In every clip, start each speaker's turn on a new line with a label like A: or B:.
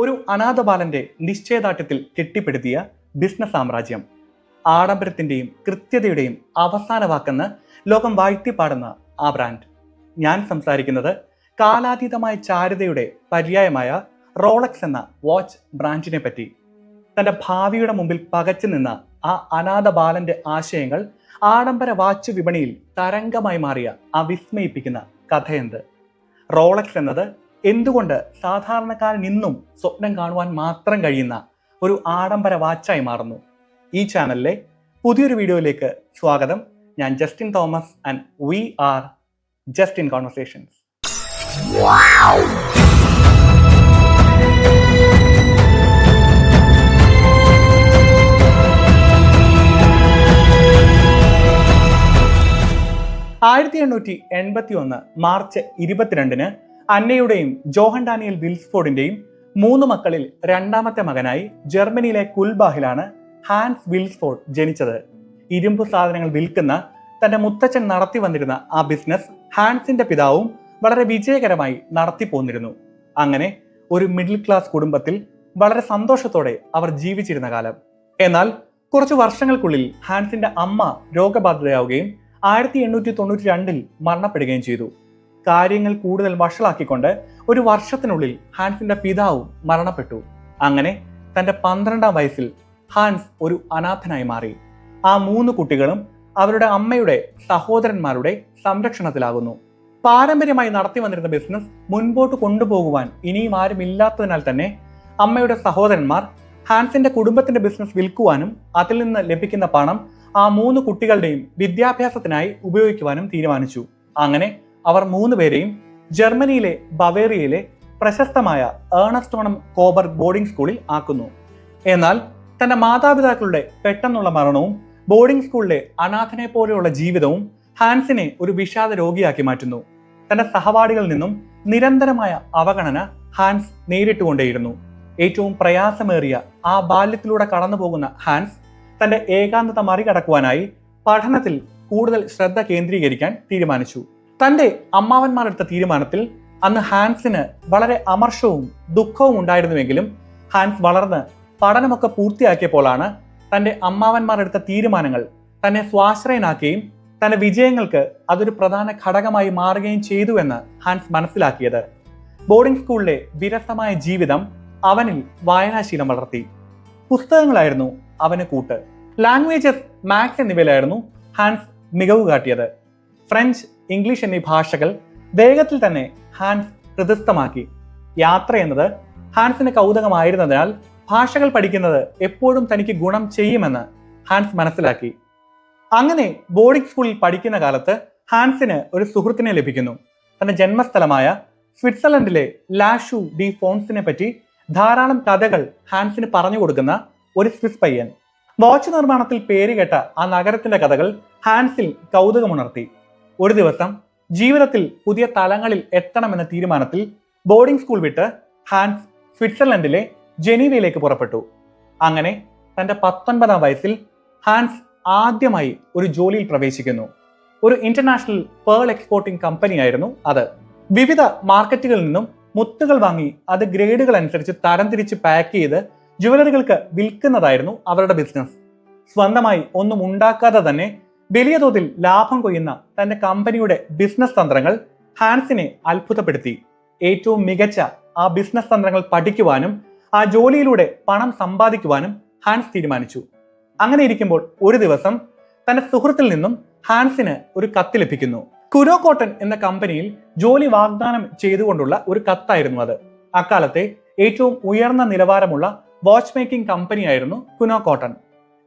A: ഒരു അനാഥ ബാലന്റെ നിശ്ചയദാർഢ്യത്തിൽ കെട്ടിപ്പടുത്തിയ ബിസിനസ് സാമ്രാജ്യം. ആഡംബരത്തിന്റെയും കൃത്യതയുടെയും അവസാന വാക്കെന്ന് ലോകം വാഴ്ത്തിപ്പാടുന്ന ആ ബ്രാൻഡ്. ഞാൻ സംസാരിക്കുന്നത് കാലാതീതമായ ചാരുതയുടെ പര്യായമായ റോളക്സ് എന്ന വാച്ച് ബ്രാൻഡിനെ പറ്റി. തന്റെ ഭാവിയുടെ മുമ്പിൽ പകച്ചു നിന്ന ആ അനാഥ ബാലന്റെ ആശയങ്ങൾ ആഡംബര വാച്ച് വിപണിയിൽ തരംഗമായി മാറിയ ആ വിസ്മയിപ്പിക്കുന്ന കഥയെന്ത്? റോളക്സ് എന്നത് എന്തുകൊണ്ട് സാധാരണക്കാരൻ ഇന്നും സ്വപ്നം കാണുവാൻ മാത്രം കഴിയുന്ന ഒരു ആഡംബര വാച്ചായി മാറുന്നു? ഈ ചാനലിലെ പുതിയൊരു വീഡിയോയിലേക്ക് സ്വാഗതം. ഞാൻ Justin Thomas and we are just in conversations. March 22 അന്നയുടെയും ജോഹൻ ഡാനിയൽ വിൽസ്ഫോർഡിന്റെയും 3 മക്കളിൽ രണ്ടാമത്തെ മകനായി ജർമ്മനിയിലെ കുൽബാഹിലാണ് ഹാൻസ് വിൽസ്ഫോർഡ് ജനിച്ചത്. ഇരുമ്പ് സാധനങ്ങൾ വിൽക്കുന്ന തന്റെ മുത്തച്ഛൻ നടത്തി വന്നിരുന്ന ആ ബിസിനസ് ഹാൻസിന്റെ പിതാവും വളരെ വിജയകരമായി നടത്തി പോന്നിരുന്നു. അങ്ങനെ ഒരു മിഡിൽ ക്ലാസ് കുടുംബത്തിൽ വളരെ സന്തോഷത്തോടെ അവർ ജീവിച്ചിരുന്ന കാലം. എന്നാൽ കുറച്ചു വർഷങ്ങൾക്കുള്ളിൽ ഹാൻസിന്റെ അമ്മ രോഗബാധിതയാവുകയും 1892 മരണപ്പെടുകയും ചെയ്തു. കാര്യങ്ങൾ കൂടുതൽ വഷളാക്കിക്കൊണ്ട് ഒരു വർഷത്തിനുള്ളിൽ ഹാൻസിന്റെ പിതാവും മരണപ്പെട്ടു. അങ്ങനെ തന്റെ 12ാം വയസ്സിൽ ഹാൻസ് ഒരു അനാഥനായി മാറി. ആ 3 കുട്ടികളും അവരുടെ അമ്മയുടെ സഹോദരന്മാരുടെ സംരക്ഷണത്തിലാകുന്നു. പാരമ്പര്യമായി നടത്തി വന്നിരുന്ന ബിസിനസ് മുൻപോട്ട് കൊണ്ടുപോകുവാൻ ഇനിയും ആരും ഇല്ലാത്തതിനാൽ തന്നെ അമ്മയുടെ സഹോദരന്മാർ ഹാൻസിന്റെ കുടുംബത്തിന്റെ ബിസിനസ് വിൽക്കുവാനും അതിൽ നിന്ന് ലഭിക്കുന്ന പണം ആ 3 കുട്ടികളുടെയും വിദ്യാഭ്യാസത്തിനായി ഉപയോഗിക്കുവാനും തീരുമാനിച്ചു. അങ്ങനെ അവർ 3 പേരെയും ജർമ്മനിയിലെ ബവേറിയയിലെ പ്രശസ്തമായ ഏർണസ്റ്റോണം കോബർഗ് ബോർഡിംഗ് സ്കൂളിൽ ആക്കുന്നു. എന്നാൽ തന്റെ മാതാപിതാക്കളുടെ പെട്ടെന്നുള്ള മരണവും ബോർഡിംഗ് സ്കൂളിലെ അനാഥനെ പോലെയുള്ള ജീവിതവും ഹാൻസിനെ ഒരു വിഷാദ രോഗിയാക്കി മാറ്റുന്നു. തന്റെ സഹപാഠികളിൽ നിന്നും നിരന്തരമായ അവഗണന ഹാൻസ് നേരിട്ടുകൊണ്ടേയിരുന്നു. ഏറ്റവും പ്രയാസമേറിയ ആ ബാല്യത്തിലൂടെ കടന്നു പോകുന്ന ഹാൻസ് തന്റെ ഏകാന്തത മറികടക്കുവാനായി പഠനത്തിൽ കൂടുതൽ ശ്രദ്ധ കേന്ദ്രീകരിക്കാൻ തീരുമാനിച്ചു. തന്റെ അമ്മാവന്മാരെടുത്ത തീരുമാനത്തിൽ അന്ന് ഹാൻസിന് വളരെ അമർഷവും ദുഃഖവും ഉണ്ടായിരുന്നുവെങ്കിലും ഹാൻസ് വളർന്ന് പഠനമൊക്കെ പൂർത്തിയാക്കിയപ്പോഴാണ് തന്റെ അമ്മാവന്മാരെടുത്ത തീരുമാനങ്ങൾ തന്നെ സ്വാശ്രയനാക്കുകയും തന്റെ വിജയങ്ങൾക്ക് അതൊരു പ്രധാന ഘടകമായി മാറുകയും ചെയ്തു എന്ന് ഹാൻസ് മനസ്സിലാക്കിയത്. ബോർഡിംഗ് സ്കൂളിലെ വിരസമായ ജീവിതം അവനിൽ വായനാശീലം വളർത്തി. പുസ്തകങ്ങളായിരുന്നു അവന് കൂട്ട്. ലാംഗ്വേജസ്, മാത്സ് എന്നിവയിലായിരുന്നു ഹാൻസ് മികവ് കാട്ടിയത്. ഫ്രഞ്ച്, ഇംഗ്ലീഷ് എന്നീ ഭാഷകൾ വേഗത്തിൽ തന്നെ ഹാൻസ് ഹൃദയസ്ഥമാക്കി. യാത്ര എന്നത് ഹാൻസിന് കൗതുകമായിരുന്നതിനാൽ ഭാഷകൾ പഠിക്കുന്നത് എപ്പോഴും തനിക്ക് ഗുണം ചെയ്യുമെന്ന് ഹാൻസ് മനസ്സിലാക്കി. അങ്ങനെ ബോർഡിംഗ് സ്കൂളിൽ പഠിക്കുന്ന കാലത്ത് ഹാൻസിന് ഒരു സുഹൃത്തിനെ ലഭിക്കുന്നു. തന്റെ ജന്മസ്ഥലമായ സ്വിറ്റ്സർലൻഡിലെ ലാഷു ഡി ഫോൺസിനെ പറ്റി ധാരാളം കഥകൾ ഹാൻസിന് പറഞ്ഞു കൊടുക്കുന്ന ഒരു സ്വിസ് പയ്യൻ. വാച്ച് നിർമ്മാണത്തിൽ പേരുകേട്ട ആ നഗരത്തിന്റെ കഥകൾ ഹാൻസിൽ കൗതുകമുണർത്തി. ഒരു ദിവസം ജീവിതത്തിൽ പുതിയ തലങ്ങളിൽ എത്തണമെന്ന തീരുമാനത്തിൽ ബോർഡിംഗ് സ്കൂൾ വിട്ട് ഹാൻസ് സ്വിറ്റ്സർലൻഡിലെ ജനീവയിലേക്ക് പുറപ്പെട്ടു. അങ്ങനെ തന്റെ 19ാം വയസ്സിൽ ഹാൻസ് ആദ്യമായി ഒരു ജോലിയിൽ പ്രവേശിക്കുന്നു. ഒരു ഇന്റർനാഷണൽ പേൾ എക്സ്പോർട്ടിംഗ് കമ്പനിയായിരുന്നു അത്. വിവിധ മാർക്കറ്റുകളിൽ നിന്നും മുത്തുകൾ വാങ്ങി അത് ഗ്രേഡുകൾ അനുസരിച്ച് തരംതിരിച്ച് പാക്ക് ചെയ്ത് ജുവലറികൾക്ക് വിൽക്കുന്നതായിരുന്നു അവരുടെ ബിസിനസ്. സ്വന്തമായി ഒന്നും ഉണ്ടാക്കാതെ തന്നെ വലിയ തോതിൽ ലാഭം കൊയ്യുന്ന തന്റെ കമ്പനിയുടെ ബിസിനസ് തന്ത്രങ്ങൾ ഹാൻസിനെ അത്ഭുതപ്പെടുത്തി. ഏറ്റവും മികച്ച ആ ബിസിനസ് തന്ത്രങ്ങൾ പഠിക്കുവാനും ആ ജോലിയിലൂടെ പണം സമ്പാദിക്കുവാനും ഹാൻസ് തീരുമാനിച്ചു. അങ്ങനെ ഇരിക്കുമ്പോൾ ഒരു ദിവസം തന്റെ സുഹൃത്തിൽ നിന്നും ഹാൻസിന് ഒരു കത്ത് ലഭിക്കുന്നു. കുനോ കോട്ടൺ എന്ന കമ്പനിയിൽ ജോലി വാഗ്ദാനം ചെയ്തുകൊണ്ടുള്ള ഒരു കത്തായിരുന്നു അത്. അക്കാലത്തെ ഏറ്റവും ഉയർന്ന നിലവാരമുള്ള വാച്ച് മേക്കിംഗ് കമ്പനിയായിരുന്നു കുനോ കോട്ടൺ.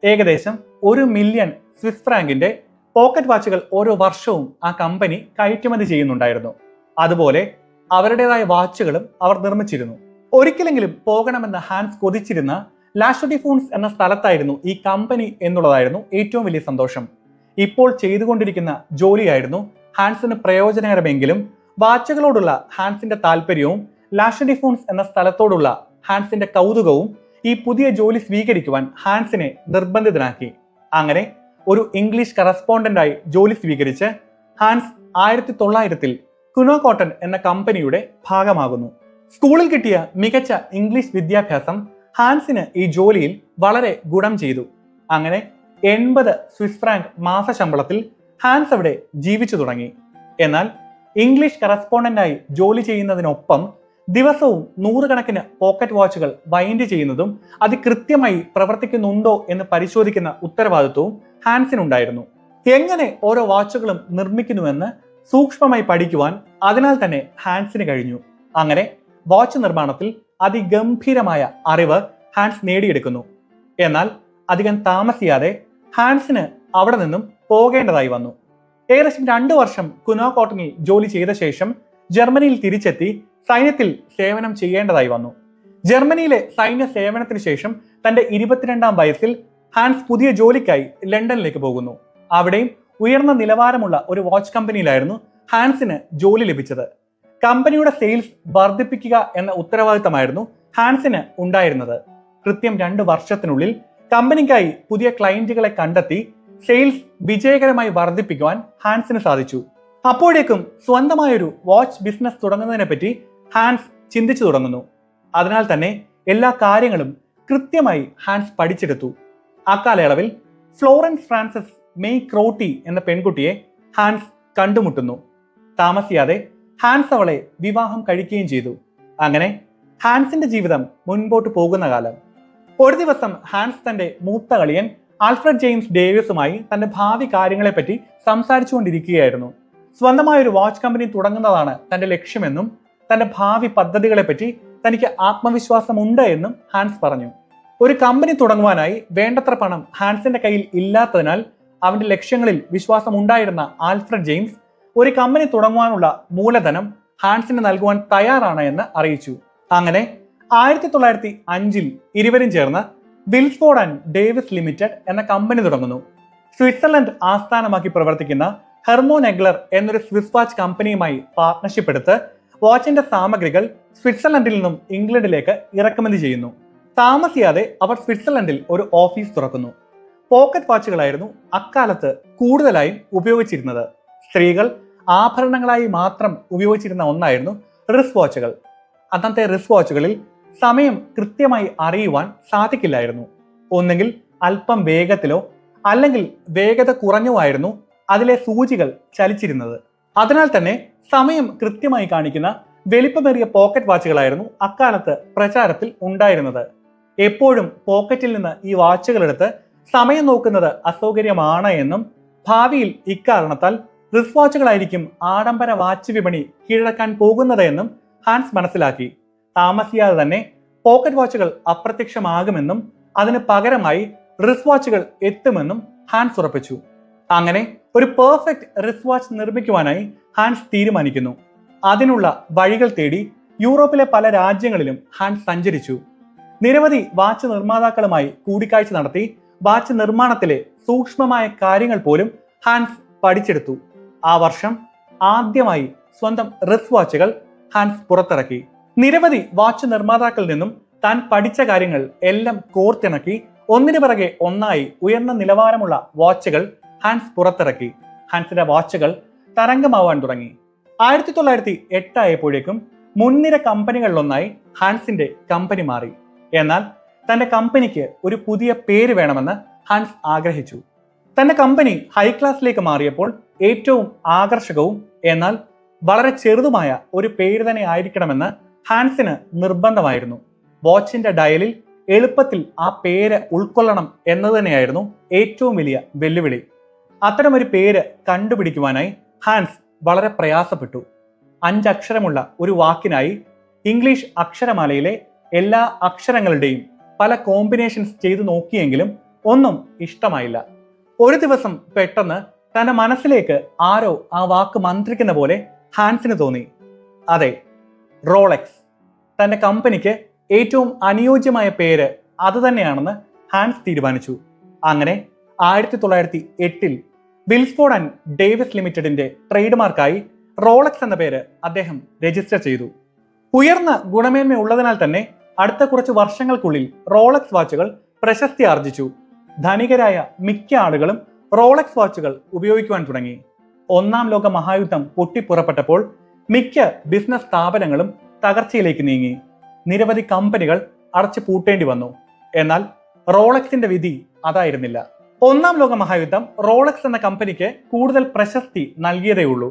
A: ഏകദേശം 1 മില്യൺ സ്വിസ് ഫ്രാങ്കിന്റെ പോക്കറ്റ് വാച്ചുകൾ ഓരോ വർഷവും ആ കമ്പനി കയറ്റുമതി ചെയ്യുന്നുണ്ടായിരുന്നു. അതുപോലെ അവരുടേതായ വാച്ചുകളും അവർ നിർമ്മിച്ചിരുന്നു. ഒരിക്കലെങ്കിലും പോകണമെന്ന് ഹാൻസ് കൊതിച്ചിരുന്ന ലാഷു ഡി ഫോൺസ് എന്ന സ്ഥലത്തായിരുന്നു ഈ കമ്പനി എന്നുള്ളതായിരുന്നു ഏറ്റവും വലിയ സന്തോഷം. ഇപ്പോൾ ചെയ്തുകൊണ്ടിരിക്കുന്ന ജോലിയായിരുന്നു ഹാൻസിന് പ്രയോജനകരമെങ്കിലും വാച്ചുകളോടുള്ള ഹാൻസിന്റെ താല്പര്യവും ലാഷു ഡി ഫോൺസ് എന്ന സ്ഥലത്തോടുള്ള ഹാൻസിന്റെ കൗതുകവും ഈ പുതിയ ജോലി സ്വീകരിക്കുവാൻ ഹാൻസിനെ നിർബന്ധിതനാക്കി. അങ്ങനെ ഒരു ഇംഗ്ലീഷ് കറസ്പോണ്ടന്റായി ജോലി സ്വീകരിച്ച് ഹാൻസ് 1900 കുനോ കോട്ടൺ എന്ന കമ്പനിയുടെ ഭാഗമാകുന്നു. സ്കൂളിൽ കിട്ടിയ മികച്ച ഇംഗ്ലീഷ് വിദ്യാഭ്യാസം ഹാൻസിന് ഈ ജോലിയിൽ വളരെ ഗുണം ചെയ്തു. അങ്ങനെ 80 സ്വിസ് ഫ്രാങ്ക് മാസ ശമ്പളത്തിൽ ഹാൻസ് അവിടെ ജീവിച്ചു തുടങ്ങി. എന്നാൽ ഇംഗ്ലീഷ് കറസ്പോണ്ടന്റായി ജോലി ചെയ്യുന്നതിനൊപ്പം ദിവസവും 100 കണക്കിന് പോക്കറ്റ് വാച്ചുകൾ വൈൻഡ് ചെയ്യുന്നതും അത് കൃത്യമായി പ്രവർത്തിക്കുന്നുണ്ടോ എന്ന് പരിശോധിക്കുന്ന ഉത്തരവാദിത്വവും ഹാൻസിനുണ്ടായിരുന്നു. എങ്ങനെ ഓരോ വാച്ചുകളും നിർമ്മിക്കുന്നുവെന്ന് സൂക്ഷ്മമായി പഠിക്കുവാൻ അതിനാൽ തന്നെ ഹാൻസിന് കഴിഞ്ഞു. അങ്ങനെ വാച്ച് നിർമ്മാണത്തിൽ അതിഗംഭീരമായ അറിവ് ഹാൻസ് നേടിയെടുക്കുന്നു. എന്നാൽ അധികം താമസിയാതെ ഹാൻസിന് അവിടെ നിന്നും പോകേണ്ടതായി വന്നു. ഏകദേശം 2 വർഷം കുനോ കോട്ടണിൽ ജോലി ചെയ്ത ശേഷം ജർമ്മനിയിൽ തിരിച്ചെത്തി സൈന്യത്തിൽ സേവനം ചെയ്യേണ്ടതായി വന്നു. ജർമ്മനിയിലെ സൈന്യ സേവനത്തിന് ശേഷം തന്റെ 22ാം വയസ്സിൽ ഹാൻസ് പുതിയ ജോലിക്കായി ലണ്ടനിലേക്ക് പോകുന്നു. അവിടെയും ഉയർന്ന നിലവാരമുള്ള ഒരു വാച്ച് കമ്പനിയിലായിരുന്നു ഹാൻസിന് ജോലി ലഭിച്ചത്. കമ്പനിയുടെ സെയിൽസ് വർദ്ധിപ്പിക്കുക എന്ന ഉത്തരവാദിത്തമായിരുന്നു ഹാൻസിന് ഉണ്ടായിരുന്നത്. കൃത്യം 2 വർഷത്തിനുള്ളിൽ കമ്പനിക്കായി പുതിയ ക്ലയന്റുകളെ കണ്ടെത്തി സെയിൽസ് വിജയകരമായി വർദ്ധിപ്പിക്കുവാൻ ഹാൻസിന് സാധിച്ചു. അപ്പോഴേക്കും സ്വന്തമായൊരു വാച്ച് ബിസിനസ് തുടങ്ങുന്നതിനെ പറ്റി ഹാൻസ് ചിന്തിച്ചു തുടങ്ങുന്നു. അതിനാൽ തന്നെ എല്ലാ കാര്യങ്ങളും കൃത്യമായി ഹാൻസ് പഠിച്ചെടുത്തു. അക്കാലയളവിൽ ഫ്ലോറൻസ് ഫ്രാൻസിസ് മെയ് ക്രോട്ടി എന്ന പെൺകുട്ടിയെ ഹാൻസ് കണ്ടുമുട്ടുന്നു. താമസിയാതെ ഹാൻസ് അവളെ വിവാഹം കഴിക്കുകയും ചെയ്തു. അങ്ങനെ ഹാൻസിന്റെ ജീവിതം മുൻപോട്ട് പോകുന്ന കാലം. ഒരു ദിവസം ഹാൻസ് തന്റെ മൂത്ത കളിയൻ ആൽഫ്രഡ് ജെയിംസ് ഡേവിസുമായി തന്റെ ഭാവി കാര്യങ്ങളെപ്പറ്റി സംസാരിച്ചുകൊണ്ടിരിക്കുകയായിരുന്നു. സ്വന്തമായൊരു വാച്ച് കമ്പനി തുടങ്ങുന്നതാണ് തന്റെ ലക്ഷ്യമെന്നും തന്റെ ഭാവി പദ്ധതികളെപ്പറ്റി തനിക്ക് ആത്മവിശ്വാസമുണ്ട് എന്നും ഹാൻസ് പറഞ്ഞു. ഒരു കമ്പനി തുടങ്ങുവാനായി വേണ്ടത്ര പണം ഹാൻസിന്റെ കയ്യിൽ ഇല്ലാത്തതിനാൽ അവന്റെ ലക്ഷ്യങ്ങളിൽ വിശ്വാസം ഉണ്ടായിരുന്ന ആൽഫ്രഡ് ജെയിംസ് ഒരു കമ്പനി തുടങ്ങുവാനുള്ള മൂലധനം ഹാൻസിന് നൽകുവാൻ തയ്യാറാണ് എന്ന് അറിയിച്ചു. അങ്ങനെ 1905 ഇരുവരും ചേർന്ന് വിൽസ്ഫോർഡ് ആൻഡ് ഡേവിസ് ലിമിറ്റഡ് എന്ന കമ്പനി തുടങ്ങുന്നു. സ്വിറ്റ്സർലൻഡ് ആസ്ഥാനമാക്കി പ്രവർത്തിക്കുന്ന ഹെർമോൻ എഗ്ലർ എന്നൊരു സ്വിസ് വാച്ച് കമ്പനിയുമായി പാർട്ണർഷിപ്പ് എടുത്ത് വാച്ചിന്റെ സാമഗ്രികൾ സ്വിറ്റ്സർലൻഡിൽ നിന്നും ഇംഗ്ലണ്ടിലേക്ക് ഇറക്കുമതി ചെയ്യുന്നു. താമസിയാതെ അവർ സ്വിറ്റ്സർലൻഡിൽ ഒരു ഓഫീസ് തുറക്കുന്നു. പോക്കറ്റ് വാച്ചുകളായിരുന്നു അക്കാലത്ത് കൂടുതലായും ഉപയോഗിച്ചിരുന്നത്. സ്ത്രീകൾ ആഭരണങ്ങളായി മാത്രം ഉപയോഗിച്ചിരുന്ന ഒന്നായിരുന്നു റിസ്റ്റ് വാച്ചുകൾ. അന്നത്തെ റിസ്റ്റ് വാച്ചുകളിൽ സമയം കൃത്യമായി അറിയുവാൻ സാധിക്കില്ലായിരുന്നു. ഒന്നുകിൽ അല്പം വേഗത്തിലോ അല്ലെങ്കിൽ വേഗത കുറഞ്ഞോ ആയിരുന്നു അതിലെ സൂചികൾ ചലിച്ചിരുന്നത്. അതിനാൽ തന്നെ സമയം കൃത്യമായി കാണിക്കുന്ന വലിപ്പമേറിയ പോക്കറ്റ് വാച്ചുകളായിരുന്നു അക്കാലത്ത് പ്രചാരത്തിൽ ഉണ്ടായിരുന്നത്. എപ്പോഴും പോക്കറ്റിൽ നിന്ന് ഈ വാച്ചുകൾ എടുത്ത് സമയം നോക്കുന്നത് അസൗകര്യമാണ് എന്നും ഭാവിയിൽ ഇക്കാരണത്താൽ റിസ്റ്റ് വാച്ചുകളായിരിക്കും ആഡംബര വാച്ച് വിപണി കീഴടക്കാൻ പോകുന്നത് എന്നും ഹാൻസ് മനസ്സിലാക്കി. താമസിയാതെ തന്നെ പോക്കറ്റ് വാച്ചുകൾ അപ്രത്യക്ഷമാകുമെന്നും അതിന് പകരമായി റിസ്റ്റ് വാച്ചുകൾ എത്തുമെന്നും ഹാൻസ് ഉറപ്പിച്ചു. അങ്ങനെ ഒരു പെർഫെക്റ്റ് റിസ്റ്റ് വാച്ച് നിർമ്മിക്കുവാനായി ഹാൻസ് തീരുമാനിക്കുന്നു. അതിനുള്ള വഴികൾ തേടി യൂറോപ്പിലെ പല രാജ്യങ്ങളിലും ഹാൻസ് സഞ്ചരിച്ചു. നിരവധി വാച്ച് നിർമ്മാതാക്കളുമായി കൂടിക്കാഴ്ച നടത്തി വാച്ച് നിർമ്മാണത്തിലെ സൂക്ഷ്മമായ കാര്യങ്ങൾ പോലും ഹാൻസ് പഠിച്ചെടുത്തു. ആ വർഷം ആദ്യമായി സ്വന്തം റിസ്റ്റ് വാച്ചുകൾ ഹാൻസ് പുറത്തിറക്കി. നിരവധി വാച്ച് നിർമ്മാതാക്കളിൽ നിന്നും താൻ പഠിച്ച കാര്യങ്ങൾ എല്ലാം കോർത്തിണക്കി ഒന്നിനു പിറകെ ഒന്നായി ഉയർന്ന നിലവാരമുള്ള വാച്ചുകൾ ഹാൻസ് പുറത്തിറക്കി. ഹാൻസിന്റെ വാച്ചുകൾ തരംഗമാവാൻ തുടങ്ങി. 1908 ആയപ്പോഴേക്കും മുൻനിര കമ്പനികളിലൊന്നായി ഹാൻസിന്റെ കമ്പനി മാറി. എന്നാൽ തന്റെ കമ്പനിക്ക് ഒരു പുതിയ പേര് വേണമെന്ന് ഹാൻസ് ആഗ്രഹിച്ചു. തന്റെ കമ്പനി ഹൈ ക്ലാസ്സിലേക്ക് മാറിയപ്പോൾ ഏറ്റവും ആകർഷകവും എന്നാൽ വളരെ ചെറുതുമായ ഒരു പേര് തന്നെ ആയിരിക്കണമെന്ന് ഹാൻസിന് നിർബന്ധമായിരുന്നു. വാച്ചിന്റെ ഡയലിൽ എളുപ്പത്തിൽ ആ പേര് ഉൾക്കൊള്ളണം എന്നത് തന്നെയായിരുന്നു ഏറ്റവും വലിയ വെല്ലുവിളി. അത്തരമൊരു പേര് കണ്ടുപിടിക്കുവാനായി ഹാൻസ് വളരെ പ്രയാസപ്പെട്ടു. 5 അക്ഷരമുള്ള ഒരു വാക്കിനായി ഇംഗ്ലീഷ് അക്ഷരമാലയിലെ എല്ലാ അക്ഷരങ്ങളുടെയും പല കോമ്പിനേഷൻസ് ചെയ്തു നോക്കിയെങ്കിലും ഒന്നും ഇഷ്ടമായില്ല. ഒരു ദിവസം പെട്ടെന്ന് തന്റെ മനസ്സിലേക്ക് ആരോ ആ വാക്ക് മന്ത്രിക്കുന്ന പോലെ ഹാൻസിന് തോന്നി. അതെ, റോളക്സ്. തന്റെ കമ്പനിക്ക് ഏറ്റവും അനുയോജ്യമായ പേര് അത് തന്നെയാണെന്ന് ഹാൻസ് തീരുമാനിച്ചു. അങ്ങനെ 1908 വിൽസ്ഫോർഡ് ആൻഡ് ഡേവിസ് ലിമിറ്റഡിന്റെ ട്രേഡ് മാർക്കായി റോളക്സ് എന്ന പേര് അദ്ദേഹം രജിസ്റ്റർ ചെയ്തു. ഉയർന്ന ഗുണമേന്മ ഉള്ളതിനാൽ തന്നെ അടുത്ത കുറച്ച് വർഷങ്ങൾക്കുള്ളിൽ റോളക്സ് വാച്ചുകൾ പ്രശസ്തി ആർജിച്ചു. ധനികരായ മിക്ക ആളുകളും റോളക്സ് വാച്ചുകൾ ഉപയോഗിക്കുവാൻ തുടങ്ങി. 1ാം ലോക മഹായുദ്ധം പൊട്ടിപ്പുറപ്പെട്ടപ്പോൾ മിക്ക ബിസിനസ് സ്ഥാപനങ്ങളും തകർച്ചയിലേക്ക് നീങ്ങി. നിരവധി കമ്പനികൾ അടച്ചു പൂട്ടേണ്ടി വന്നു. എന്നാൽ റോളക്സിന്റെ വിധി അതായിരുന്നില്ല. ഒന്നാം ലോക മഹായുദ്ധം റോളക്സ് എന്ന കമ്പനിക്ക് കൂടുതൽ പ്രശസ്തി നൽകിയതേയുള്ളൂ.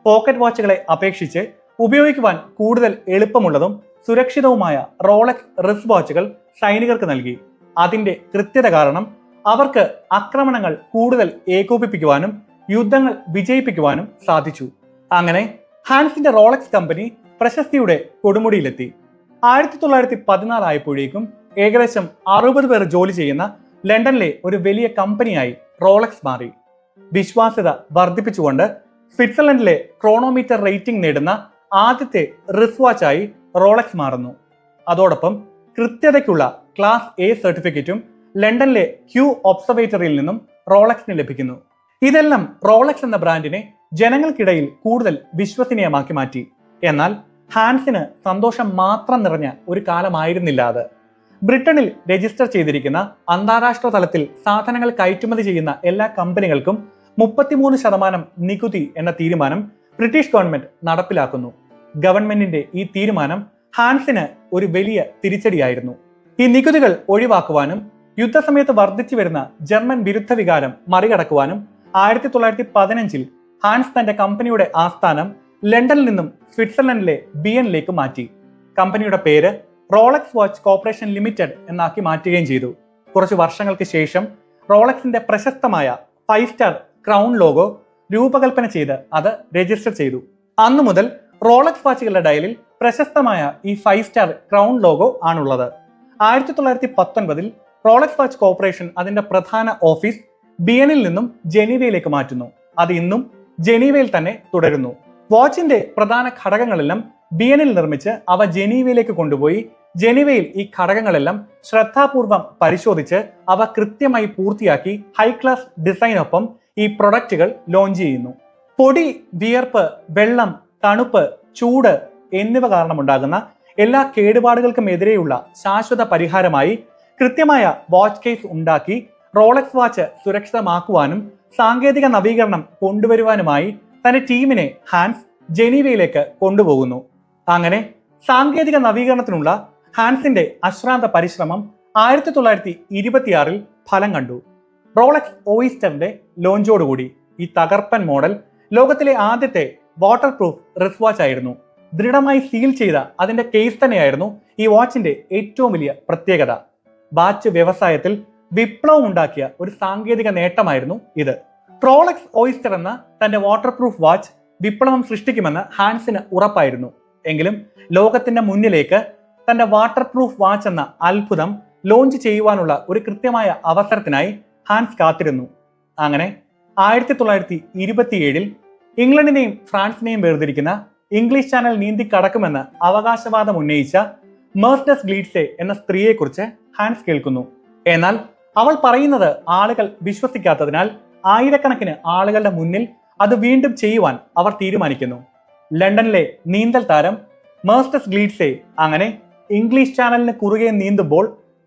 A: പോക്കറ്റ് വാച്ചുകളെ അപേക്ഷിച്ച് ഉപയോഗിക്കുവാൻ കൂടുതൽ എളുപ്പമുള്ളതും സുരക്ഷിതവുമായ റോളക്സ് റിസ്റ്റ് വാച്ചുകൾ സൈനികർക്ക് നൽകി. അതിന്റെ കൃത്യത കാരണം അവർക്ക് ആക്രമണങ്ങൾ കൂടുതൽ ഏകോപിപ്പിക്കുവാനും യുദ്ധങ്ങൾ വിജയിപ്പിക്കുവാനും സാധിച്ചു. അങ്ങനെ ഹാൻസിന്റെ റോളക്സ് കമ്പനി പ്രശസ്തിയുടെ കൊടുമുടിയിലെത്തി. 1914 ആയപ്പോഴേക്കും ഏകദേശം 60 പേർ ജോലി ചെയ്യുന്ന ലണ്ടനിലെ ഒരു വലിയ കമ്പനിയായി റോളക്സ് മാറി. വിശ്വാസ്യത വർദ്ധിപ്പിച്ചുകൊണ്ട് സ്വിറ്റ്സർലൻഡിലെ ക്രോണോമീറ്റർ റേറ്റിംഗ് നേടുന്ന ആദ്യത്തെ റിസ്റ്റ് വാച്ചായി റോളക്സ് മാറുന്നു. അതോടൊപ്പം കൃത്യതയ്ക്കുള്ള ക്ലാസ് എ സർട്ടിഫിക്കറ്റും ലണ്ടനിലെ ക്യൂ ഒബ്സർവേറ്ററിയിൽ നിന്നും റോളക്സിന് ലഭിക്കുന്നു. ഇതെല്ലാം റോളക്സ് എന്ന ബ്രാൻഡിനെ ജനങ്ങൾക്കിടയിൽ കൂടുതൽ വിശ്വസനീയമാക്കി മാറ്റി. എന്നാൽ ഹാൻസിന് സന്തോഷം മാത്രം നിറഞ്ഞ ഒരു കാലമായിരുന്നില്ല അത്. ബ്രിട്ടനിൽ രജിസ്റ്റർ ചെയ്തിരിക്കുന്ന അന്താരാഷ്ട്ര തലത്തിൽ സാധനങ്ങൾ കയറ്റുമതി ചെയ്യുന്ന എല്ലാ കമ്പനികൾക്കും 33% നികുതി എന്ന തീരുമാനം ബ്രിട്ടീഷ് ഗവൺമെന്റ് നടപ്പിലാക്കുന്നു. ഗവൺമെന്റിന്റെ ഈ തീരുമാനം ഹാൻസിന് ഒരു വലിയ തിരിച്ചടിയായിരുന്നു. ഈ നികുതികൾ ഒഴിവാക്കുവാനും യുദ്ധസമയത്ത് വർദ്ധിച്ചു വരുന്ന ജർമ്മൻ വിരുദ്ധ വികാരം മറികടക്കുവാനും 1915 ഹാൻസ് തന്റെ കമ്പനിയുടെ ആസ്ഥാനം ലണ്ടനിൽ നിന്നും സ്വിറ്റ്സർലൻഡിലെ ബിയനിലേക്ക് മാറ്റി. കമ്പനിയുടെ പേര് റോളക്സ് വാച്ച് കോർപ്പറേഷൻ ലിമിറ്റഡ് എന്നാക്കി മാറ്റുകയും ചെയ്തു. കുറച്ച് വർഷങ്ങൾക്ക് ശേഷം റോളക്സിന്റെ പ്രശസ്തമായ 5 സ്റ്റാർ ക്രൗൺ ലോഗോ രൂപകൽപ്പന ചെയ്ത് അത് രജിസ്റ്റർ ചെയ്തു. അന്നു മുതൽ റോളക്സ് വാച്ചുകളുടെ ഡയലിൽ പ്രശസ്തമായ ഈ 5 സ്റ്റാർ ക്രൗൺ ലോഗോ ആണുള്ളത്. 1919 റോളക്സ് വാച്ച് കോർപ്പറേഷൻ അതിന്റെ പ്രധാന ഓഫീസ് ബിയനിൽ നിന്നും ജനീവയിലേക്ക് മാറ്റുന്നു. അത് ഇന്നും ജനീവയിൽ തന്നെ തുടരുന്നു. വാച്ചിന്റെ പ്രധാന ഘടകങ്ങളെല്ലാം ബിയനിൽ നിർമ്മിച്ച് അവ ജനീവയിലേക്ക് കൊണ്ടുപോയി ജനീവയിൽ ഈ ഘടകങ്ങളെല്ലാം ശ്രദ്ധാപൂർവം പരിശോധിച്ച് അവ കൃത്യമായി പൂർത്തിയാക്കി ഹൈ ക്ലാസ് ഡിസൈനൊപ്പം ഈ പ്രൊഡക്റ്റുകൾ ലോഞ്ച് ചെയ്യുന്നു. പൊടി, വിയർപ്പ്, വെള്ളം, തണുപ്പ്, ചൂട് എന്നിവ കാരണമുണ്ടാകുന്ന എല്ലാ കേടുപാടുകൾക്കും എതിരെയുള്ള ശാശ്വത പരിഹാരമായി കൃത്യമായ വാച്ച് കേസ് ഉണ്ടാക്കി റോളക്സ് വാച്ച് സുരക്ഷിതമാക്കുവാനും സാങ്കേതിക നവീകരണം കൊണ്ടുവരുവാനുമായി തന്റെ ടീമിനെ ഹാൻസ് ജനീവയിലേക്ക് കൊണ്ടുപോകുന്നു. അങ്ങനെ സാങ്കേതിക നവീകരണത്തിനുള്ള ഹാൻസിന്റെ അശ്രാന്ത പരിശ്രമം 1926 ഫലം കണ്ടു. റോളക്സ് ഓയിസ്റ്ററിന്റെ ലോഞ്ചോടുകൂടി ഈ തകർപ്പൻ മോഡൽ ലോകത്തിലെ ആദ്യത്തെ വാട്ടർ പ്രൂഫ് റിസ്റ്റ് വാച്ച് ആയിരുന്നു. ദൃഢമായി സീൽ ചെയ്ത അതിന്റെ കേസ് തന്നെയായിരുന്നു ഈ വാച്ചിന്റെ ഏറ്റവും വലിയ പ്രത്യേകത. വാച്ച് വ്യവസായത്തിൽ വിപ്ലവം ഉണ്ടാക്കിയ ഒരു സാങ്കേതിക നേട്ടമായിരുന്നു ഇത്. റോളക്സ് ഓയിസ്റ്റർ എന്ന തന്റെ വാട്ടർ പ്രൂഫ് വാച്ച് വിപ്ലവം സൃഷ്ടിക്കുമെന്ന് ഹാൻസിന് ഉറപ്പായിരുന്നു. എങ്കിലും ലോകത്തിന്റെ മുന്നിലേക്ക് തന്റെ വാട്ടർ പ്രൂഫ് വാച്ച് എന്ന അത്ഭുതം ലോഞ്ച് ചെയ്യുവാനുള്ള ഒരു കൃത്യമായ അവസരത്തിനായി ഹാൻസ് കാത്തിരുന്നു. അങ്ങനെ 1927 ഇംഗ്ലണ്ടിനെയും ഫ്രാൻസിനെയും വേർതിരിക്കുന്ന ഇംഗ്ലീഷ് ചാനൽ നീന്തി കടക്കുമെന്ന് അവകാശവാദം ഉന്നയിച്ച മെർസഡസ് ഗ്ലീഡ്സെ എന്ന സ്ത്രീയെക്കുറിച്ച് ഹാൻസ് കേൾക്കുന്നു. എന്നാൽ അവൾ പറയുന്നത് ആളുകൾ വിശ്വസിക്കാത്തതിനാൽ ആയിരക്കണക്കിന് ആളുകളുടെ മുന്നിൽ അത് വീണ്ടും ചെയ്യുവാൻ അവർ തീരുമാനിക്കുന്നു. ലണ്ടനിലെ നീന്തൽ താരം മെർസഡസ് ഗ്ലീഡ്സെ അങ്ങനെ ഇംഗ്ലീഷ് ചാനലിന് കുറുകെ നീന്തുമ്പോൾ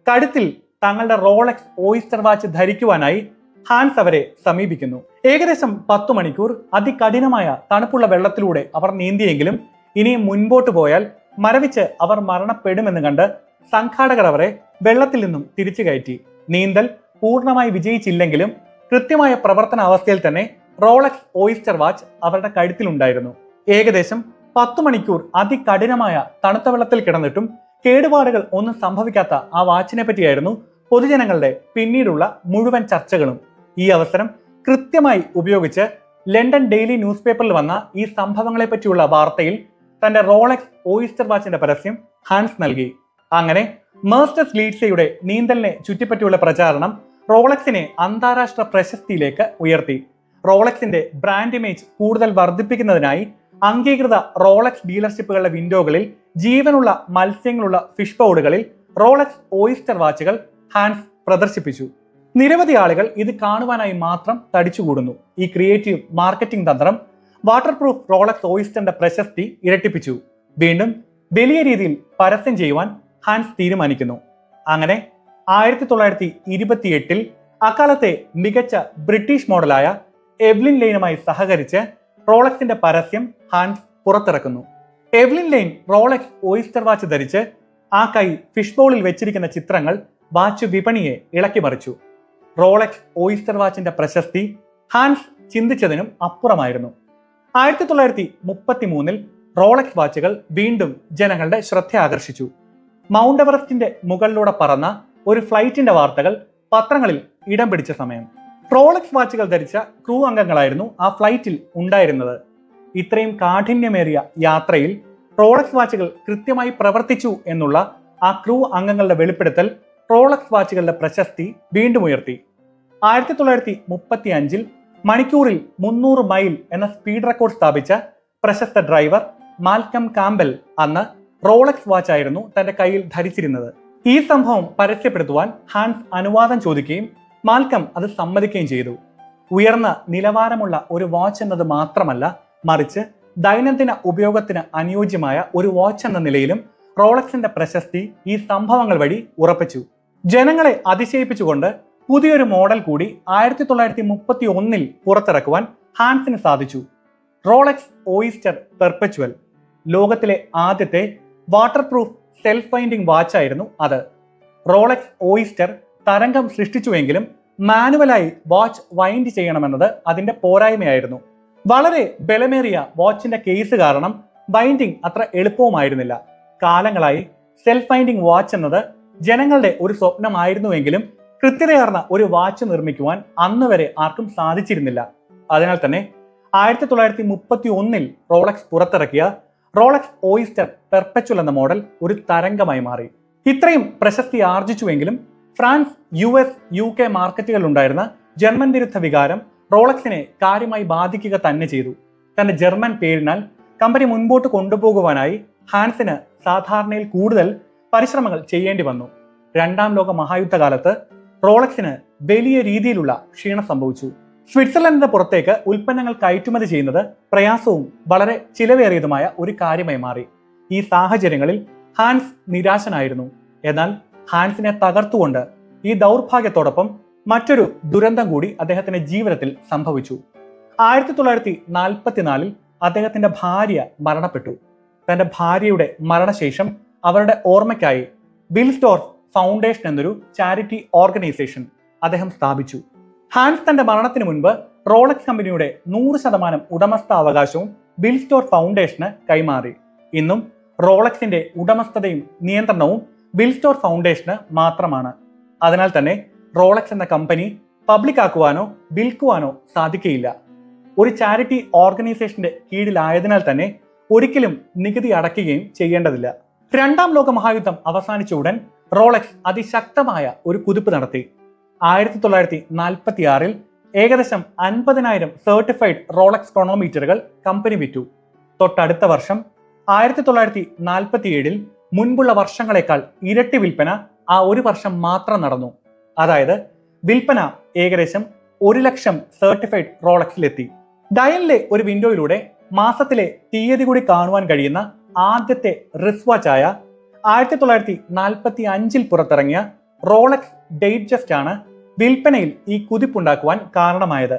A: കഴുത്തിൽ തങ്ങളുടെ റോളക്സ് ഓയിസ്റ്റർ വാച്ച് ധരിക്കുവാനായി ഹാൻസ് അവരെ സമീപിക്കുന്നു. ഏകദേശം 10 മണിക്കൂർ അതികഠിനമായ തണുപ്പുള്ള വെള്ളത്തിലൂടെ അവർ നീന്തിയെങ്കിലും ഇനിയും മുൻപോട്ട് പോയാൽ മരവിച്ച് അവർ മരണപ്പെടുമെന്ന് കണ്ട് സംഘാടകർ അവരെ വെള്ളത്തിൽ നിന്നും തിരിച്ചു കയറ്റി. നീന്തൽ പൂർണ്ണമായി വിജയിച്ചില്ലെങ്കിലും കൃത്യമായ പ്രവർത്തന അവസ്ഥയിൽ തന്നെ റോളക്സ് ഓയിസ്റ്റർ വാച്ച് അവരുടെ കഴുത്തിലുണ്ടായിരുന്നു. ഏകദേശം 10 മണിക്കൂർ അതികഠിനമായ തണുത്ത വെള്ളത്തിൽ കിടന്നിട്ടും കേടുപാടുകൾ ഒന്നും സംഭവിക്കാത്ത ആ വാച്ചിനെ പറ്റിയായിരുന്നു പൊതുജനങ്ങളുടെ പിന്നീടുള്ള മുഴുവൻ ചർച്ചകളും. ഈ അവസരം കൃത്യമായി ഉപയോഗിച്ച് ലണ്ടൻ ഡെയിലി ന്യൂസ് പേപ്പറിൽ വന്ന ഈ സംഭവങ്ങളെ പറ്റിയുള്ള വാർത്തയിൽ തന്റെ റോളക്സ് ഓയിസ്റ്റർ വാച്ചിന്റെ പരസ്യം ഹാൻസ് നൽകി. അങ്ങനെ മെർസഡസ് ഗ്ലീഡ്സെയുടെ നീന്തലിനെ ചുറ്റിപ്പറ്റിയുള്ള പ്രചാരണം റോളക്സിനെ അന്താരാഷ്ട്ര പ്രശസ്തിയിലേക്ക് ഉയർത്തി. റോളക്സിന്റെ ബ്രാൻഡ് ഇമേജ് കൂടുതൽ വർദ്ധിപ്പിക്കുന്നതിനായി അംഗീകൃത റോളക്സ് ഡീലർഷിപ്പുകളുടെ വിൻഡോകളിൽ ജീവനുള്ള മത്സ്യങ്ങളുള്ള ഫിഷ് പൗഡുകളിൽ റോളക്സ് ഓയിസ്റ്റർ വാച്ചുകൾ ഹാൻസ് പ്രദർശിപ്പിച്ചു. നിരവധി ആളുകൾ ഇത് കാണുവാനായി മാത്രം തടിച്ചുകൂടുന്നു. ഈ ക്രിയേറ്റീവ് മാർക്കറ്റിംഗ് തന്ത്രം വാട്ടർ പ്രൂഫ് റോളക്സ് ഓയിസ്റ്ററിന്റെ പ്രശസ്തി ഇരട്ടിപ്പിച്ചു. വീണ്ടും വലിയ രീതിയിൽ പരസ്യം ചെയ്യുവാൻ ഹാൻസ് തീരുമാനിക്കുന്നു. അങ്ങനെ 1928 അക്കാലത്തെ മികച്ച ബ്രിട്ടീഷ് മോഡലായ എവ്ലിൻ ലെയ്നുമായി സഹകരിച്ച് റോളക്സിന്റെ പരസ്യം ഹാൻസ് പുറത്തിറക്കുന്നു. Evelyn Lane Rolex Oyster watch ധരിച്ച് ആ കൈ ഫിഷ് ബോളിൽ വെച്ചിരിക്കുന്ന ചിത്രങ്ങൾ വാച്ച് വിപണിയെ ഇളക്കിമറിച്ചു. റോളക്സ് ഓയിസ്റ്റർ വാച്ചിന്റെ പ്രശസ്തി ഹാൻസ് ചിന്തിച്ചതിനും അപ്പുറമായിരുന്നു. 1933 റോളക്സ് വാച്ചുകൾ വീണ്ടും ജനങ്ങളുടെ ശ്രദ്ധ ആകർഷിച്ചു. മൗണ്ട് എവറസ്റ്റിന്റെ മുകളിലൂടെ പറന്ന ഒരു ഫ്ലൈറ്റിന്റെ വാർത്തകൾ പത്രങ്ങളിൽ ഇടം പിടിച്ച സമയം. റോളക്സ് വാച്ചുകൾ ധരിച്ച ക്രൂ അംഗങ്ങളായിരുന്നു ആ ഫ്ലൈറ്റിൽ ഉണ്ടായിരുന്നത്. ഇത്രയും കാഠിന്യമേറിയ യാത്രയിൽ റോളക്സ് വാച്ചുകൾ കൃത്യമായി പ്രവർത്തിച്ചു എന്നുള്ള ആ ക്രൂ അംഗങ്ങളുടെ വെളിപ്പെടുത്തൽ റോളക്സ് വാച്ചുകളുടെ പ്രശസ്തി വീണ്ടും ഉയർത്തി. 1935 മണിക്കൂറിൽ 300 മൈൽ എന്ന സ്പീഡ് റെക്കോർഡ് സ്ഥാപിച്ച പ്രശസ്ത ഡ്രൈവർ മാൽക്കം കാമ്പൽ അന്ന് റോളക്സ് വാച്ച് ആയിരുന്നു തന്റെ കയ്യിൽ ധരിച്ചിരുന്നത്. ഈ സംഭവം പരസ്യപ്പെടുത്തുവാൻ ഹാൻസ് അനുവാദം ചോദിക്കുകയും മാൽക്കം അത് സമ്മതിക്കുകയും ചെയ്തു. ഉയർന്ന നിലവാരമുള്ള ഒരു വാച്ച് എന്നത് മാത്രമല്ല, മറിച്ച് ദൈനംദിന ഉപയോഗത്തിന് അനുയോജ്യമായ ഒരു വാച്ച് എന്ന നിലയിലും റോളക്സിന്റെ പ്രശസ്തി ഈ സംഭവങ്ങൾ വഴി ഉറപ്പിച്ചു. ജനങ്ങളെ അതിശയിപ്പിച്ചുകൊണ്ട് പുതിയൊരു മോഡൽ കൂടി 1931 പുറത്തിറക്കുവാൻ ഹാൻസിന് സാധിച്ചു. Rolex oyster perpetual. ലോകത്തിലെ ആദ്യത്തെ വാട്ടർ പ്രൂഫ് സെൽഫ് വൈൻഡിംഗ് വാച്ചായിരുന്നു അത്. റോളക്സ് ഓയിസ്റ്റർ തരംഗം സൃഷ്ടിച്ചുവെങ്കിലും മാനുവലായി വാച്ച് വൈൻഡ് ചെയ്യണമെന്നത് അതിന്റെ പോരായ്മയായിരുന്നു. വളരെ ബലമേറിയ വാച്ചിന്റെ കേസ് കാരണം വൈൻഡിംഗ് അത്ര എളുപ്പവുമായിരുന്നില്ല. കാലങ്ങളായി സെൽഫ് വൈൻഡിംഗ് വാച്ച് എന്നത് ജനങ്ങളുടെ ഒരു സ്വപ്നമായിരുന്നുവെങ്കിലും കൃത്യതയാർന്ന ഒരു വാച്ച് നിർമ്മിക്കുവാൻ അന്ന് വരെ ആർക്കും സാധിച്ചിരുന്നില്ല. അതിനാൽ തന്നെ 1931 റോളക്സ് പുറത്തിറക്കിയ റോളക്സ് ഓയിസ്റ്റർ പെർപെച്വൽ എന്ന മോഡൽ ഒരു തരംഗമായി മാറി. ഇത്രയും പ്രശസ്തി ആർജിച്ചുവെങ്കിലും ഫ്രാൻസ്, US, UK മാർക്കറ്റുകളിൽ ഉണ്ടായിരുന്ന ജർമ്മൻ വിരുദ്ധ വികാരം റോളക്സിനെ കാര്യമായി ബാധിക്കുക തന്നെ ചെയ്തു. തന്റെ ജർമ്മൻ പേരിനാൽ കമ്പനി മുൻപോട്ട് കൊണ്ടുപോകുവാനായി ഹാൻസിന് സാധാരണയിൽ കൂടുതൽ പരിശ്രമങ്ങൾ ചെയ്യേണ്ടി വന്നു. രണ്ടാം ലോക മഹായുദ്ധകാലത്ത് റോളക്സിന് വലിയ രീതിയിലുള്ള ക്ഷീണം സംഭവിച്ചു. സ്വിറ്റ്സർലൻഡിന്റെ പുറത്തേക്ക് ഉൽപ്പന്നങ്ങൾ കയറ്റുമതി ചെയ്യുന്നത് പ്രയാസവും വളരെ ചിലവേറിയതുമായ ഒരു കാര്യമായി മാറി. ഈ സാഹചര്യങ്ങളിൽ ഹാൻസ് നിരാശനായിരുന്നു. എന്നാൽ ഹാൻസിനെ തകർത്തുകൊണ്ട് ഈ ദൗർഭാഗ്യത്തോടൊപ്പം മറ്റൊരു ദുരന്തം കൂടി അദ്ദേഹത്തിന്റെ ജീവിതത്തിൽ സംഭവിച്ചു. 1944 അദ്ദേഹത്തിന്റെ ഭാര്യ മരണപ്പെട്ടു. തന്റെ ഭാര്യയുടെ മരണശേഷം അവരുടെ ഓർമ്മയ്ക്കായി വിൽസ്റ്റോർഫ് ഫൗണ്ടേഷൻ എന്നൊരു ചാരിറ്റി ഓർഗനൈസേഷൻ അദ്ദേഹം സ്ഥാപിച്ചു. ഹാൻസ് തന്റെ മരണത്തിന് മുൻപ് റോളക്സ് കമ്പനിയുടെ 100% ഉടമസ്ഥാവകാശവും വിൽസ്റ്റോർഫ് ഫൗണ്ടേഷന് കൈമാറി. ഇന്നും റോളക്സിന്റെ ഉടമസ്ഥതയും നിയന്ത്രണവും വിൽസ്റ്റോർഫ് ഫൗണ്ടേഷന് മാത്രമാണ്. അതിനാൽ തന്നെ റോളക്സ് എന്ന കമ്പനി പബ്ലിക് ആക്കുവാനോ വിൽക്കുവാനോ സാധിക്കുകയില്ല. ഒരു ചാരിറ്റി ഓർഗനൈസേഷന്റെ കീഴിലായതിനാൽ തന്നെ ഒരിക്കലും നികുതി അടയ്ക്കുകയും ചെയ്യേണ്ടതില്ല. രണ്ടാം ലോക മഹായുദ്ധം അവസാനിച്ച ഉടൻ റോളക്സ് അതിശക്തമായ ഒരു കുതിപ്പ് നടത്തി. 1946 ഏകദേശം 50,000 സർട്ടിഫൈഡ് റോളക്സ് ക്രോണോമീറ്ററുകൾ കമ്പനി വിറ്റു. തൊട്ടടുത്ത വർഷം 1947 മുൻപുള്ള വർഷങ്ങളെക്കാൾ ഇരട്ടി വിൽപ്പന ആ ഒരു വർഷം മാത്രം നടന്നു. അതായത് വിൽപ്പന ഏകദേശം 100,000 സർട്ടിഫൈഡ് റോളക്സിലെത്തി. ഡയലിലെ ഒരു വിൻഡോയിലൂടെ മാസത്തിലെ തീയതി കൂടി കാണുവാൻ കഴിയുന്ന ആദ്യത്തെ റിസ്റ്റ് വാച്ചായ 1945 പുറത്തിറങ്ങിയ റോളക്സ് ഡേറ്റ്ജസ്റ്റ് ആണ് വിൽപ്പനയിൽ ഈ കുതിപ്പുണ്ടാക്കുവാൻ കാരണമായത്.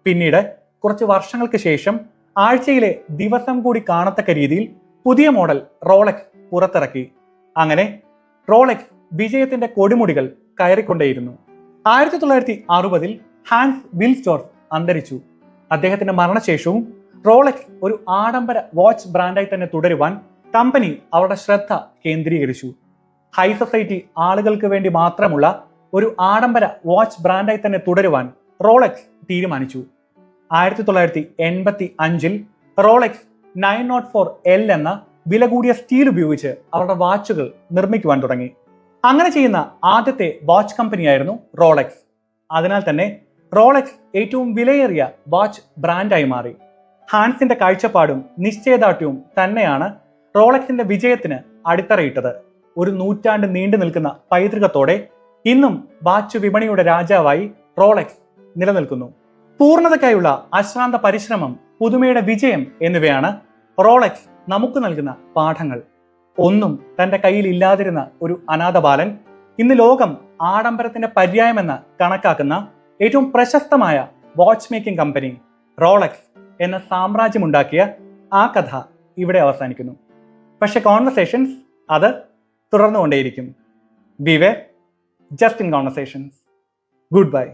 A: പിന്നീട് കുറച്ച് വർഷങ്ങൾക്ക് ശേഷം ആഴ്ചയിലെ ദിവസം കൂടി കാണത്തക്ക രീതിയിൽ പുതിയ മോഡൽ റോളക്സ് പുറത്തിറക്കി. അങ്ങനെ റോളക്സ് വിജയത്തിന്റെ കൊടുമുടികൾ കയറിക്കൊണ്ടേയിരുന്നു. 1960 ഹാൻസ് വിൽസ്റ്റോർഫ് അന്തരിച്ചു. അദ്ദേഹത്തിന്റെ മരണശേഷവും റോളക്സ് ഒരു ആഡംബര വാച്ച് ബ്രാൻഡായി തന്നെ തുടരുവാൻ കമ്പനി അവരുടെ ശ്രദ്ധ കേന്ദ്രീകരിച്ചു. ഹൈ സൊസൈറ്റി ആളുകൾക്ക് വേണ്ടി മാത്രമുള്ള ഒരു ആഡംബര വാച്ച് ബ്രാൻഡായി തന്നെ തുടരുവാൻ റോളക്സ് തീരുമാനിച്ചു. 1985 റോളക്സ് 904L എന്ന വില കൂടിയ സ്റ്റീൽ ഉപയോഗിച്ച് അവരുടെ വാച്ചുകൾ നിർമ്മിക്കുവാൻ തുടങ്ങി. അങ്ങനെ ചെയ്യുന്ന ആദ്യത്തെ വാച്ച് കമ്പനിയായിരുന്നു റോളക്സ്. അതിനാൽ തന്നെ റോളക്സ് ഏറ്റവും വിലയേറിയ വാച്ച് ബ്രാൻഡായി മാറി. ഹാൻസിന്റെ കാഴ്ചപ്പാടും നിശ്ചയദാർഢ്യവും തന്നെയാണ് റോളക്സിന്റെ വിജയത്തിന് അടിത്തറയിട്ടത്. ഒരു നൂറ്റാണ്ട് നീണ്ടു നിൽക്കുന്ന പൈതൃകത്തോടെ ഇന്നും വാച്ച് വിപണിയുടെ രാജാവായി റോളക്സ് നിലനിൽക്കുന്നു. പൂർണ്ണതയ്ക്കായുള്ള അശ്രാന്ത പരിശ്രമം, പുതുമയുടെ വിജയം എന്നിവയാണ് റോളക്സ് നമുക്ക് നൽകുന്ന പാഠങ്ങൾ. ഒന്നും തന്റെ കയ്യിൽ ഇല്ലാതിരുന്ന ഒരു അനാഥ ബാലൻ ഇന്ന് ലോകം ആഡംബരത്തിന്റെ പര്യായമെന്ന് കണക്കാക്കുന്ന ഏറ്റവും പ്രശസ്തമായ വാച്ച് മേക്കിംഗ് കമ്പനി റോളക്സ് എന്ന സാമ്രാജ്യമുണ്ടാക്കിയ ആ കഥ ഇവിടെ അവസാനിക്കുന്നു. പക്ഷെ കോൺവെർസേഷൻസ് അത് തുടർന്നുകൊണ്ടേയിരിക്കും. Beware, just in conversations. Good by.